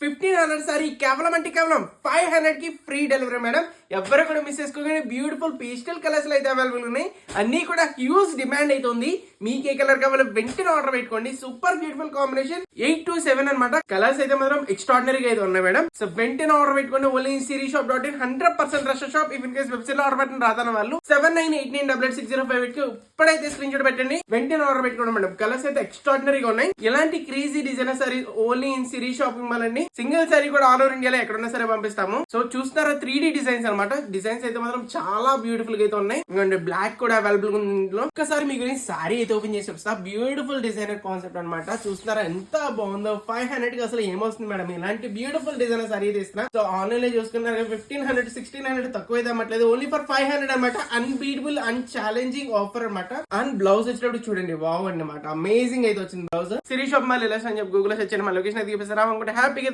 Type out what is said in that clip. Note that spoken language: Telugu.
1500 సారీ కేవలం అంటే కేవలం 500 కి ఫ్రీ డెలివరీ మేడం. ఎవరు కూడా మిస్ చేసుకోకండి. బ్యూటిఫుల్ పేస్టల్ కలర్స్ లో అయితే అవైలబుల్ ఉన్నాయి. అన్ని కూడా హ్యూజ్ డిమాండ్ అయితే ఉంది. మీకు ఏ కలర్ కావాలో వెంటనే ఆర్డర్ పెట్టుకోండి. సూపర్ బ్యూటిఫుల్ కాంబినేషన్ 8 to 7 అనమాట. కలర్స్ అయితే మాత్రం ఎక్స్ట్రాడినరీగా అయితే ఉన్నాయి మేడం. సో వెంటనే ఆర్డర్ పెట్టుకోండి. Only sirisshop.in 100% rush shop. If in case website లో ఆర్డర్ పెట్టిన రాదన్న వాళ్ళు 7989886058 కి ఇప్పుడైతే స్క్రీన్ షాట్ పెట్టండి. వెంటనే ఆర్డర్ పెట్టుకోండి మేడం. కలర్స్ అయితే ఎక్స్ట్రాడినరీగా ఉన్నాయి. ఇలాంటి crazy designer sari only in Siri shopping mall అండి. సింగిల్ సారీ కూడా ఆల్ ఓవర్ ఇండియాలో ఎక్కడున్నా సరే పంపిస్తాము. సో చూస్తారా 3D డిజైన్స్ అనమాట. డిజైన్స్ అయితే మాత్రం చాలా బ్యూటిఫుల్ గా అయితే ఉన్నాయి. ఎందుకంటే బ్లాక్ కూడా అవైలబుల్ ఉంది ఇందులో. ఒక్కసారి మీ గురించి సారీ అయితే ఓపెన్ చేసి చూపిస్తా. బ్యూటిఫుల్ డిజైనర్ కాన్సెప్ట్ అనమాట. చూస్తున్నారా ఎంత బాగుందో. 500 కి అసలు ఏమొస్తుంది మేడం. ఇలాంటి బ్యూటిఫుల్ డిజైనర్ సారీ తీస్తున్నా. సో ఆన్లైన్ లో చూసుకున్నారు 1500 1600 తక్కువ అయితే అమ్మట్లేదు. ఓన్లీ ఫర్ 500 అనమాట. అన్బీటబుల్ అండ్ ఛాలెంజింగ్ ఆఫర్ అనమాట. అండ్ బ్లౌజ్ వచ్చేటప్పుడు చూడండి వావ్ అనమాట. అమేజింగ్ అయితే వచ్చింది బ్లౌజ్. సిరీ షాప్ మళ్ళీ అని చెప్పి గూగుల్ లో సెర్చ్ చేయండి. మా లొకేషన్ అయితే చూపిస్తారా అనుకుంటే హ్యాపీగా